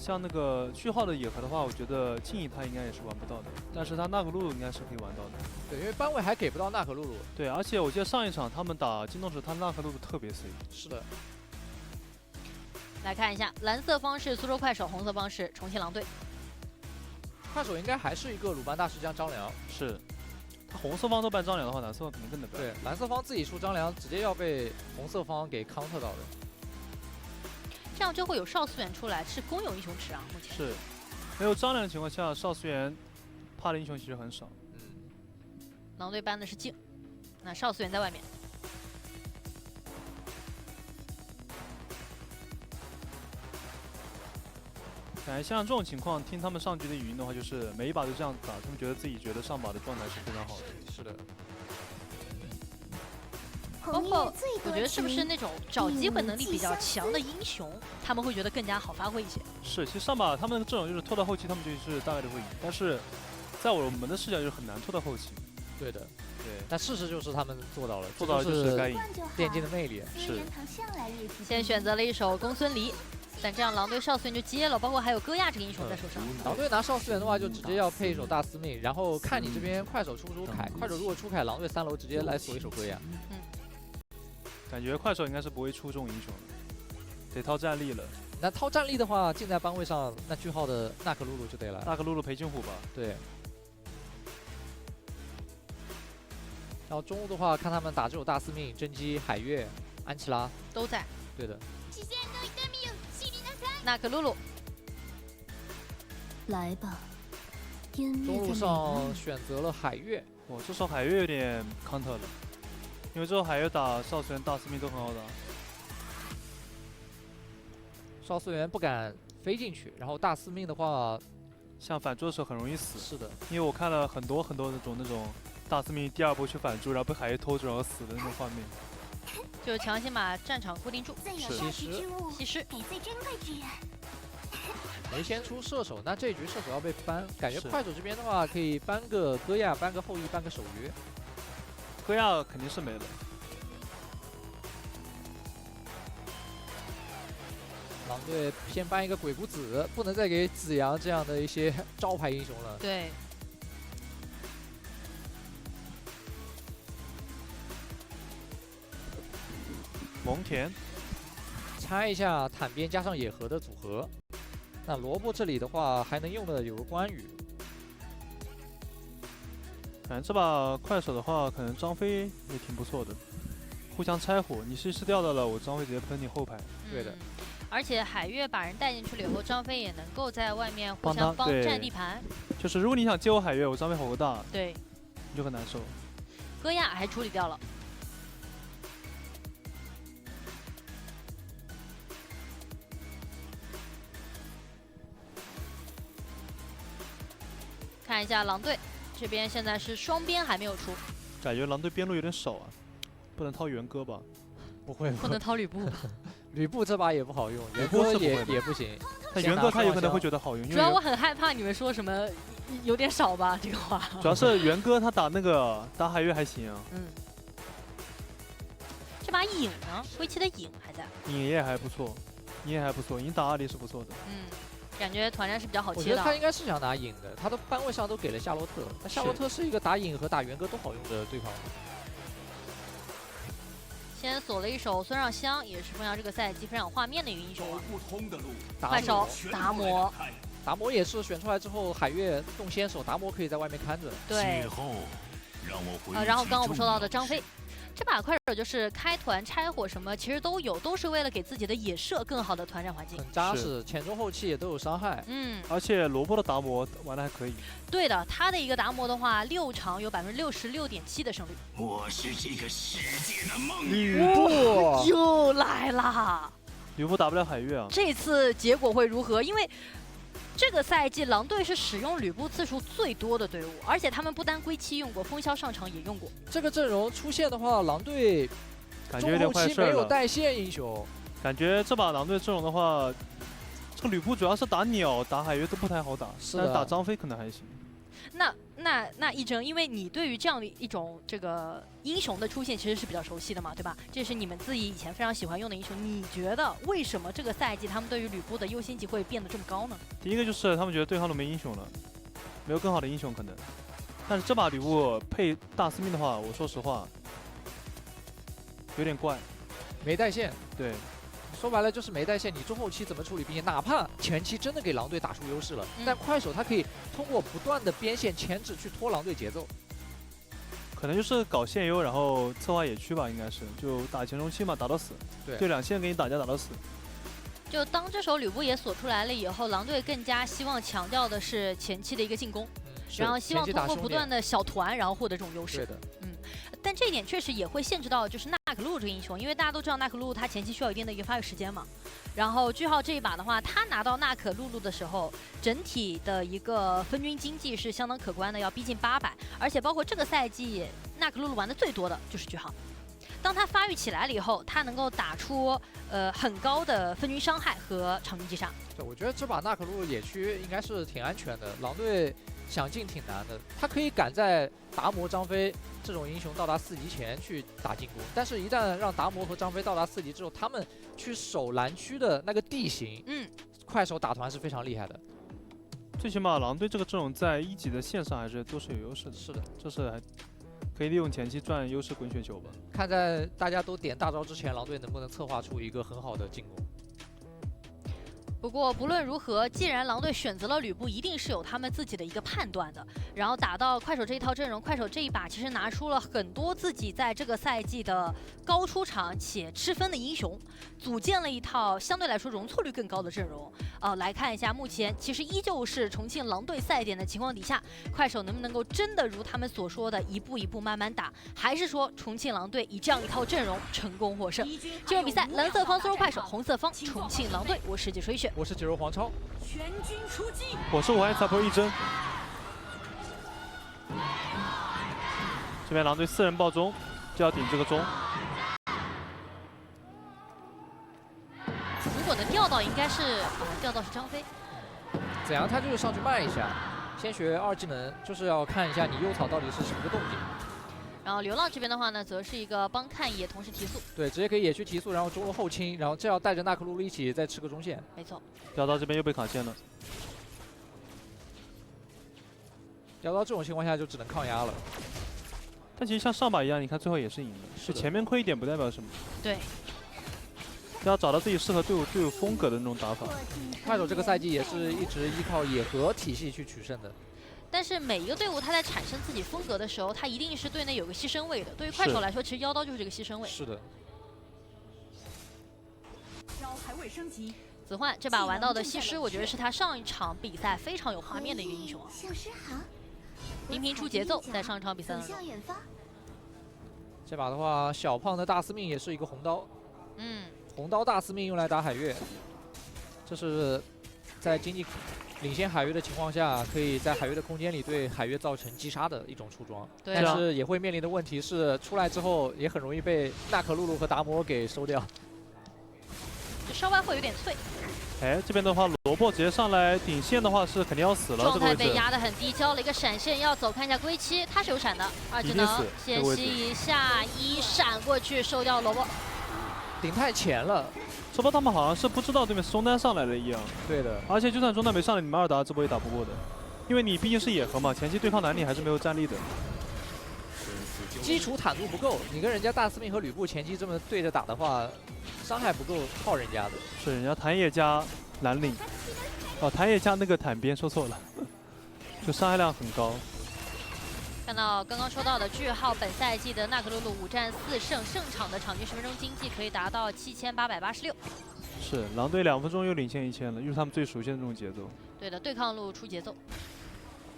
像那个序号的野核的话，我觉得静怡他应该也是玩不到的，但是他纳克露露应该是可以玩到的。对，因为班委还给不到纳克露露。对，而且我记得上一场他们打金动时，他纳克露露特别 C。是的。来看一下，蓝色方是苏州快手，红色方是重庆狼队。快手应该还是一个鲁班大师将张良。是。他红色方都办张良的话，蓝色方肯定更得办。对，蓝色方自己出张良，直接要被红色方给 counter 到的。这样就会有少思源出来，是公有英雄池啊，目前是。没有张良的情况下，少思源怕的英雄其实很少。狼队搬的是静，那少思源在外面。感觉像这种情况，听他们上局的语音的话，就是每一把都这样打，他们觉得上把的状态是非常好的。是的。包括我觉得是不是那种找机会能力比较强的英雄，他们会觉得更加好发挥一些。是，其实上把他们这种就是拖到后期，他们就是大概率会赢，但是在我们的视角就是很难拖到后期。对的。对。但事实就是他们做到了，做到了就是该赢。电竞的魅力。是。先选择了一手公孙离。但这样狼队少思源就接了，包括还有戈亚这个英雄在手上。狼队拿少思源的话，就直接要配一手大司命，然后看你这边快手出不出凯。快手如果出凯，狼队3楼直接来锁一手戈亚。感觉快手应该是不会出这种英雄的，得掏战力了。那掏战力的话，进在班位上，那句号的纳克露露就得了。纳克露露裴金虎吧。对。然后中路的话，看他们打这手大司命、甄姬、海月、安琪拉都在。对的。纳克露露，来吧。中路上选择了海月。哇，这手海月有点 counter 了，因为这手海月打少思源、大司命都很好打。少思源不敢飞进去，然后大司命的话，像反助的时候很容易死。是的，因为我看了很多那种大司命第2波去反助，然后被海月偷住然后死的那种画面。就强行把战场固定住。西施。给最珍贵之人。没先出射手，那这一局射手要被搬，感觉快手这边的话可以搬个戈亚，搬个后羿，搬个守约。戈亚肯定是没了。狼队先搬一个鬼谷子，不能再给子阳这样的一些招牌英雄了。对。蒙恬，猜一下坦边加上野核的组合。那萝卜这里的话还能用的有个关羽。反正这把快手的话，可能张飞也挺不错的，互相拆火，你西施掉到了，我张飞直接喷你后排。对的。而且海月把人带进去了以后，张飞也能够在外面互相帮占地盘。就是如果你想接我海月，我张飞火够大，对，你就很难受。戈亚还处理掉了。看一下狼队这边，现在是双边还没有出，感觉狼队边路有点少啊，不能掏元歌吧？不能掏吕布吧？吕布这把也不好用，元歌也不行。但元歌他有可能会觉得好用，主要我很害怕你们说什么有点少吧这个话。主要是元歌他打打海月还行啊。这把影呢？灰七的影还在。影也还不错，影打阿离是不错的。感觉团战是比较好切的。我觉得他应该是想打影的，他的班位上都给了夏洛特，那夏洛特是一个打影和打元歌都好用的对抗。先锁了一手孙尚香，也是封阳这个赛季非常有画面的一个英雄。快手达摩，达摩也是选出来之后，海月动先手，达摩可以在外面看着。对。然后刚刚我们说到的张飞。这把快手就是开团拆火什么，其实都有，都是为了给自己的野射更好的团战环境。很扎实，前中后期也都有伤害。而且萝卜的达摩玩的还可以。对的，他的一个达摩的话，6场有66.7%的胜率。我是这个世界的梦。吕布又来啦！吕布打不了海月啊。这次结果会如何？因为这个赛季狼队是使用吕布次数最多的队伍，而且他们不单归期用过，风萧上场也用过。这个阵容出现的话，狼队感觉有点坏事了。没有带线英雄，感觉这把狼队阵容的话，这个吕布主要是打鸟、打海月都不太好打，但是打张飞可能还行。那那一真，因为你对于这样的一种这个英雄的出现其实是比较熟悉的嘛，对吧？这是你们自己以前非常喜欢用的英雄，你觉得为什么这个赛季他们对于吕布的优先级会变得这么高呢？第一个就是他们觉得对方都没英雄了，没有更好的英雄可能。但是这把吕布配大司命的话，我说实话有点怪。没带线，对，说白了就是没带线，你中后期怎么处理兵线？哪怕前期真的给狼队打出优势了，但快手他可以通过不断的边线牵制去拖狼队节奏。可能就是搞线优，然后策划野区吧，应该是就打前中期嘛，打到死。对，就两线给你打架打到死。就当这手吕布也锁出来了以后，狼队更加希望强调的是前期的一个进攻，然后希望通过不断的小团，然后获得这种优势。对的，但这一点确实也会限制到就是纳可露这个英雄，因为大家都知道纳可露他前期需要一定的一个发育时间嘛。然后句号这一把的话，他拿到纳可露露的时候，整体的一个分均经济是相当可观的，要逼近800，而且包括这个赛季纳可露露玩的最多的就是句号。当他发育起来了以后，他能够打出很高的分均伤害和场均击杀。对，我觉得这把纳可露露野区应该是挺安全的，狼队想进挺难的。他可以赶在达摩、张飞这种英雄到达4级前去打进攻，但是一旦让达摩和张飞到达4级之后，他们去守蓝区的那个地形，快手打团是非常厉害的。最起码狼队这个阵容在1级的线上还是都是有优势的。是的，这是还可以利用前期赚优势滚雪球吧。看在大家都点大招之前，狼队能不能策划出一个很好的进攻。不过不论如何，既然狼队选择了吕布，一定是有他们自己的一个判断的。然后打到快手这一套阵容，快手这一把其实拿出了很多自己在这个赛季的高出场且吃分的英雄，组建了一套相对来说容错率更高的阵容。来看一下，目前其实依旧是重庆狼队赛点的情况底下，快手能不能够真的如他们所说的一步一步慢慢打，还是说重庆狼队以这样一套阵容成功获胜？进入比赛，蓝色方苏州快手，红色方重庆狼队。我是解说一雪。我是解说黄超，全军出击！我是5 S 一真。这边狼队4人爆中，就要顶这个中。如果能钓到，应该是钓到是张飞。子阳他就是上去慢一下，先学2技能，就是要看一下你右草到底是什么个动静。然后流浪这边的话呢，则是一个帮看野同时提速，对，直接可以野区提速，然后中路后清，然后这要带着纳克露露一起再吃个中线。没错。钓到这边又被卡线了，钓到这种情况下就只能抗压了。但其实像上把一样，你看最后也是赢的，是前面亏一点不代表什么。对。要找到自己适合队伍风格的那种打法。快手这个赛季也是一直依靠野合体系去取胜的。但是每一个队伍它在产生自己风格的时候，它一定是队内有个牺牲位的。对于快手来说，其实妖刀就是这个牺牲位。是的。招还未升级。子焕这把玩到的西施，我觉得是他上一场比赛非常有画面的一个英雄啊。频频出节奏，在上一场比赛当中。这把的话，小胖的大司命也是一个红刀。红刀大司命用来打海月，这是在经济领先海月的情况下，可以在海月的空间里对海月造成击杀的一种出装。对。但是也会面临的问题是，出来之后也很容易被纳可露露和达摩给收掉。就稍微会有点脆。哎，这边的话，萝卜直接上来顶线的话是肯定要死了。状态被压得很低，交了一个闪现要走，看一下归期，他是有闪的，2技能先吸一下，一闪过去收掉萝卜。顶太前了，说白他们好像是不知道对面是中单上来了一样。对的，而且就算中单没上来，你们2打这波也打不过的，因为你毕竟是野合嘛，前期对抗难你还是没有战力的。基础坦度不够，你跟人家大司命和吕布前期这么对着打的话，伤害不够靠人家的。是人家谭野加蓝领，谭野加那个坦边说错了，就伤害量很高。看到刚刚说到的句号，本赛季的纳克露露5战4胜，胜场的场均10分钟经济可以达到7886。是狼队2分钟又领先1000了，又是他们最熟悉的这种节奏。对的，对抗路出节奏。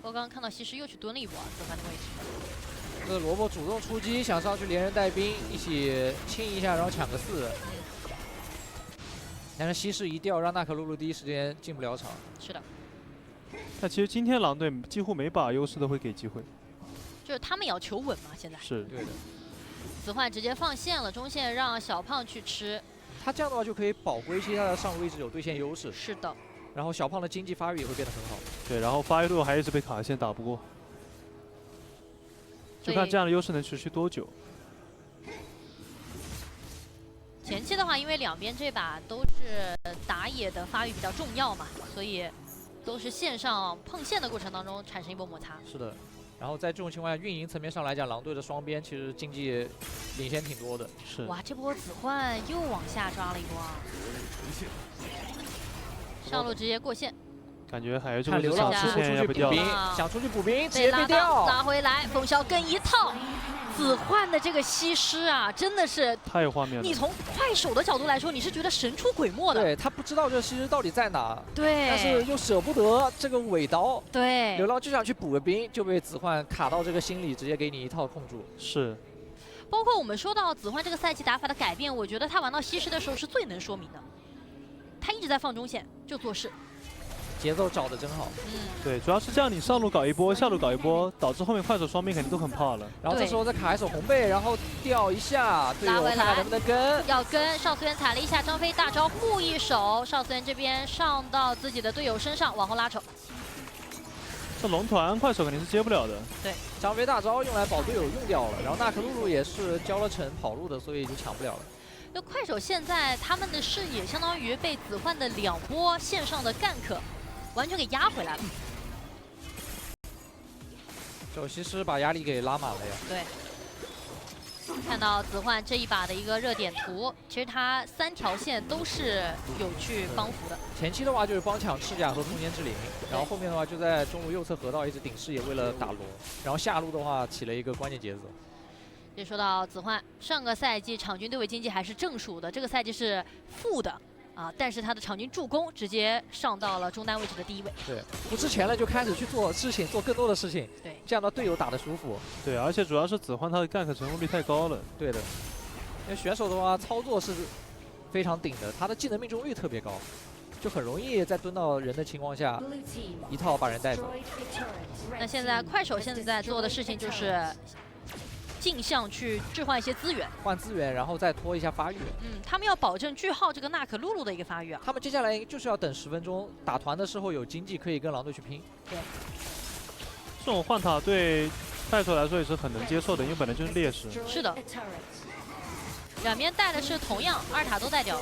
我刚刚看到西施又去蹲了一波子桓的位置。这个萝卜主动出击，想上去连人带兵一起清一下，然后抢个4。但是西施一掉，让纳可露露第一时间进不了场。是的。但其实今天狼队几乎每把优势都会给机会。就是他们也要求稳嘛，现在是对的。子焕直接放线了，中线让小胖去吃。他这样的话就可以保归期，他的上路一直有对线优势。是的。然后小胖的经济发育也会变得很好。对，然后发育路还一直被卡线打不过。就看这样的优势能持续多久。前期的话，因为两边这把都是打野的发育比较重要嘛，所以都是线上碰线的过程当中产生一波摩擦。是的。然后在这种情况下，运营层面上来讲，狼队的双边其实经济领先挺多的。是。哇，这波子焕又往下抓了一波啊！上路直接过线。 感觉海这看流浪之前要被掉了，想出去补兵，直被接被掉，拉回来，风萧跟一套。子焕的这个西施啊，真的是太有画面了。你从快手的角度来说，你是觉得神出鬼没的。对他不知道这个西施到底在哪，对，但是又舍不得这个尾刀。对，流浪就想去补个兵，就被子焕卡到这个心里，直接给你一套控住。是。 包括我们说到子焕这个赛季打法的改变，我觉得他玩到西施的时候是最能说明的。他一直在放中线就做事，节奏找的真好。对，主要是这样，你上路搞一波，下路搞一波，导致后面快手双兵肯定都很怕了。然后这时候再卡一手红贝，然后掉一下，队友看看能不能跟。要跟邵思源踩了一下张飞大招护一手，邵思源这边上到自己的队友身上，往后拉扯。 这龙团快手肯定是接不了的。对，张飞大招用来保队友用掉了，然后娜可露露也是交了城跑路的，所以就抢不了了。就快手现在他们的视野相当于被子焕的2波线上的 gank 完全给压回来了。这西施把压力给拉满了呀。对。 看到子焕这一把的一个热点图，其实他3条线都是有去帮扶的。前期的话就是帮抢赤甲和空间之灵，然后后面的话就在中路右侧河道一直顶视野，为了打龙，然后下路的话起了一个关键节奏。也说到子焕，上个赛季场均对位经济还是正数的，这个赛季是负的啊，但是他的场均助攻直接上到了中单位置的第1位。对，不之前了就开始去做事情，做更多的事情。对，这样的队友打得舒服。对，而且主要是子焕他的 gank 成功率太高了。对的，因为选手的话操作是非常顶的，他的技能命中率特别高，就很容易在蹲到人的情况下一套把人带走。那现在快手现在做的事情就是尽向去置换一些资源，换资源，然后再拖一下发育。他们要保证句号这个娜可露露的一个发育啊。他们接下来就是要等10分钟，打团的时候有经济可以跟狼队去拼。对，这种换塔对快手来说也是很能接受的，因为本来就是劣势。是的。两边带的是同样2塔都带掉。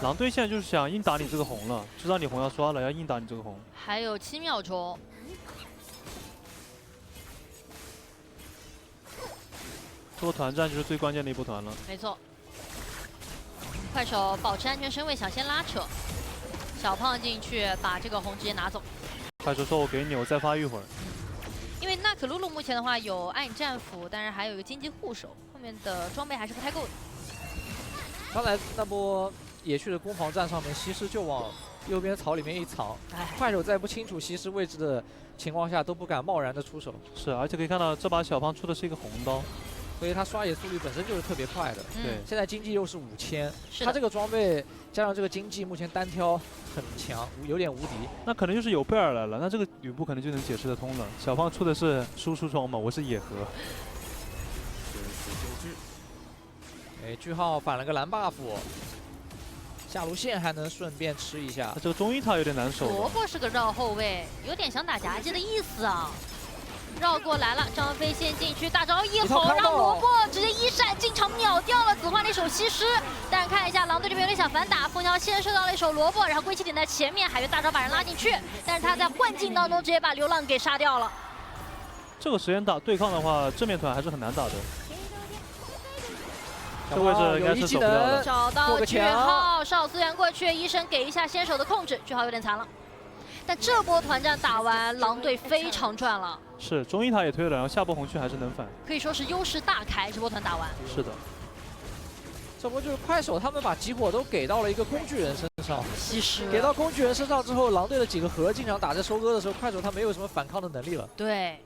狼队现在就是想硬打你这个红了，知道你红要刷了，要硬打你这个红。还有7秒钟。 这波团战就是最关键的一波团了。没错，快手保持安全身位，想先拉扯，小胖进去把这个红直接拿走。快手说：“我给你，我再发育会儿。”因为娜可露露目前的话有暗影战斧，但是还有一个荆棘护手，后面的装备还是不太够的。刚才那波野区的攻防战上面，西施就往右边草里面一藏，快手在不清楚西施位置的情况下都不敢贸然的出手。是，而且可以看到这把小胖出的是一个红刀。 所以他刷野速率本身就是特别快的。对，现在经济又是5000，他这个装备加上这个经济，目前单挑很强，有点无敌。那可能就是有贝尔来了，那这个吕布可能就能解释得通了。小胖出的是输出装嘛，我是野河。哎，句号反了个蓝 buff， 下路线还能顺便吃一下。这个中一塔有点难守。萝卜是个绕后卫，有点想打夹击的意思啊。 绕过来了，张飞先进去，大招一吼，让萝卜直接1闪进场秒掉了子焕的一手西施。但是看一下狼队这边有点想反打，风萧先射到了一手萝卜，然后归期点在前面，海月大招把人拉进去，但是他在幻境当中直接把流浪给杀掉了。这个时间打对抗的话，正面团还是很难打的。这位置应该是走不掉的。找到句号，邵思源过去，医生给一下先手的控制，句号有点残了。 但这波团战打完，狼队非常赚了。是，中一塔也推了，然后下波红区还是能反，可以说是优势大开。这波团打完，是的。这波就是快手他们把集火都给到了一个工具人身上，西施给到工具人身上之后，狼队的几个核经常打在收割的时候，快手他没有什么反抗的能力了。对。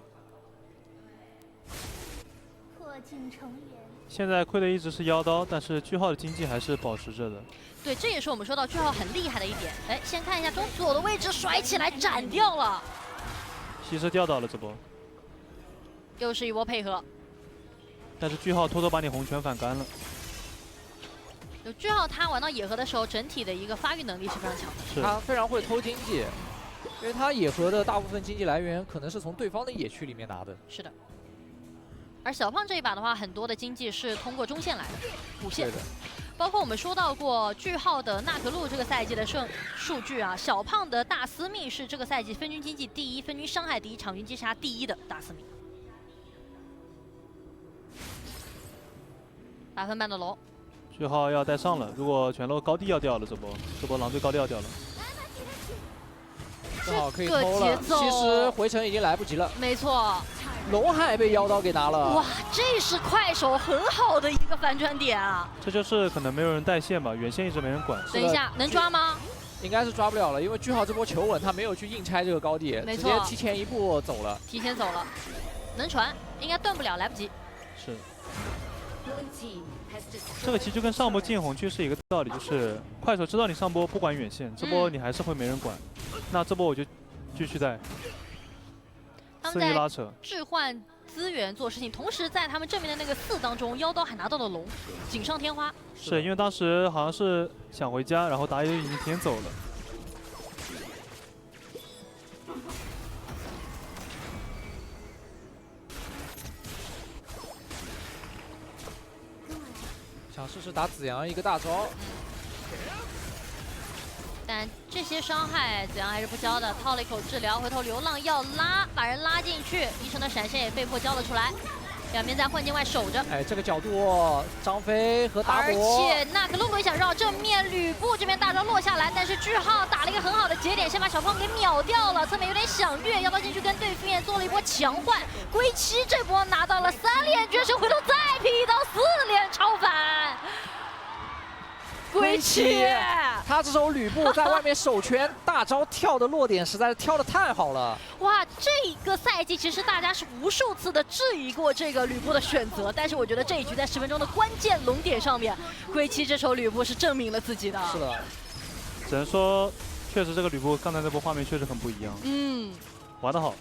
破镜重圆。现在亏的一直是妖刀，但是句号的经济还是保持着的。 对，这也是我们说到句号很厉害的一点。哎，先看一下中左的位置，甩起来斩掉了。西施掉到了这波，又是一波配合。但是句号偷偷把你红全反干了。有句号他玩到野河的时候，整体的一个发育能力是非常强的。他非常会偷经济，因为他野河的大部分经济来源可能是从对方的野区里面拿的。是的。而小胖这一把的话，很多的经济是通过中线来的，补线对。的，包括我们说到过句号的纳可路这个赛季的数据啊，小胖的大司命是这个赛季分均经济第一、分均伤害第一、场均击杀第一的大司命。8分半的龙，句号要带上了，如果全路高地要掉了，这波狼队高地要掉了。正好可以这个偷了。节奏其实回城已经来不及了，没错，龙海被妖刀给拿了。哇，这是快手很好的一个反转点啊！这就是可能没有人带线吧，远线一直没人管。等一下，能抓吗？应该是抓不了了，因为句号这波求稳，他没有去硬拆这个高地，直没错接提前一步走了。提前走了，能传，应该断不了，来不及。是。这个其实就跟上波进红区是一个道理，就是快手知道你上波不管远线，这波你还是会没人管，那这波我就继续带，肆他们在意拉扯。置换资源做事情，同时在他们正面的那个4当中，妖刀还拿到了龙，锦上添花。是因为当时好像是想回家，然后打野已经提前走了。想试试打子阳一个大招，但这些伤害子阳还是不交的，套了一口治疗，回头流浪要拉，把人拉进去，医生的闪现也被迫交了出来。两边在幻境外守着，哎，这个角度，张飞和达而摩，且纳克路也想绕正面，吕布这边大招落下来，但是句号打了一个很好的节点，先把小胖给秒掉了，侧面有点想越，妖刀进去跟对面做了一波强换，归七这波拿到了3连绝杀，回头再劈到4连超反，归七。他这手吕布在外面守圈，大招跳的落点实在是跳的太好了。哇，这个赛季其实大家是无数次的质疑过这个吕布的选择，但是我觉得这一局在10分钟的关键龙点上面，归七这手吕布是证明了自己的。是的，只能说，确实这个吕布刚才那波画面确实很不一样，玩得好。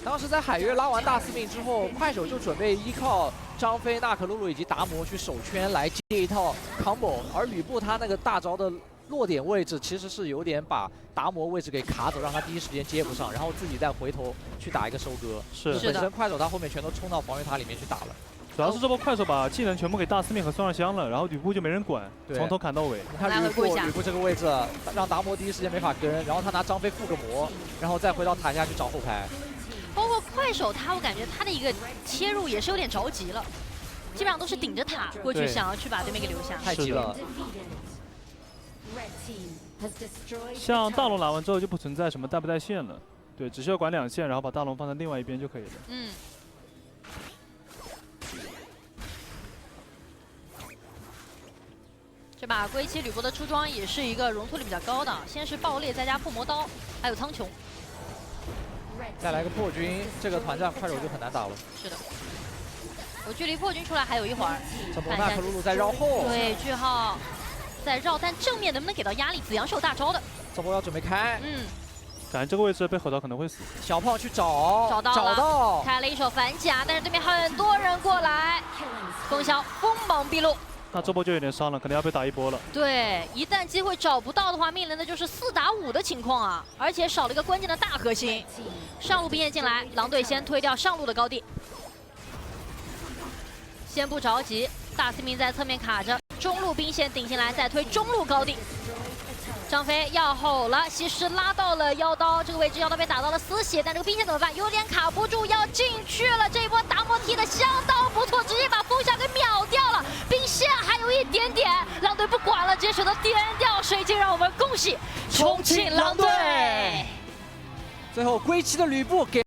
当时在海月拉完大司命之后，快手就准备依靠张飞、纳可露露以及达摩去守圈来接一套 combo， 而吕布他那个大招的落点位置其实是有点把达摩位置给卡走，让他第一时间接不上，然后自己再回头去打一个收割。是是的本身快手他后面全都冲到防御塔里面去打了。主要是这波快手把技能全部给大司命和孙二香了，然后吕布就没人管，对从头砍到尾。你看来回顾一下吕布这个位置让达摩第一时间没法跟，然后他拿张飞附个魔，然后再回到塔下去找后排。包括快手他，我感觉他的一个切入也是有点着急了，基本上都是顶着塔过去，对想要去把对面给留下。太急了。像大龙拿完之后就不存在什么带不带线了，对，只需要管2线，然后把大龙放在另外一边就可以了。这把归期吕布的出装也是一个容错率比较高的，先是爆裂，再加破魔刀，还有苍穹。再来个破军，这个团战快手就很难打了。是的，我距离破军出来还有一会儿。这波纳克露露在绕后，对，句号在绕，但正面能不能给到压力？子阳是有大招的。这波要准备开。感觉这个位置被吼到可能会死。小胖去找到，开了一手反甲，但是对面很多人过来，风萧锋芒毕露。那这波就有点伤了，可能要被打一波了。对，一旦机会找不到的话，面临的就是4打5的情况啊，而且少了一个关键的大核心。上路兵线进来，狼队先推掉上路的高地，先不着急，大司命在侧面卡着，中路兵线顶进来，再推中路高地。张飞要吼了，西施拉到了妖刀这个位置，妖刀被打到了丝血，但这个兵线怎么办？有点卡不住，要进去了。这一波达摩踢的相当不错，直接把风翔给秒掉了。兵线还有一点点，狼队不管了，直接选择点掉水晶，让我们恭喜重庆狼队。最后归期的吕布给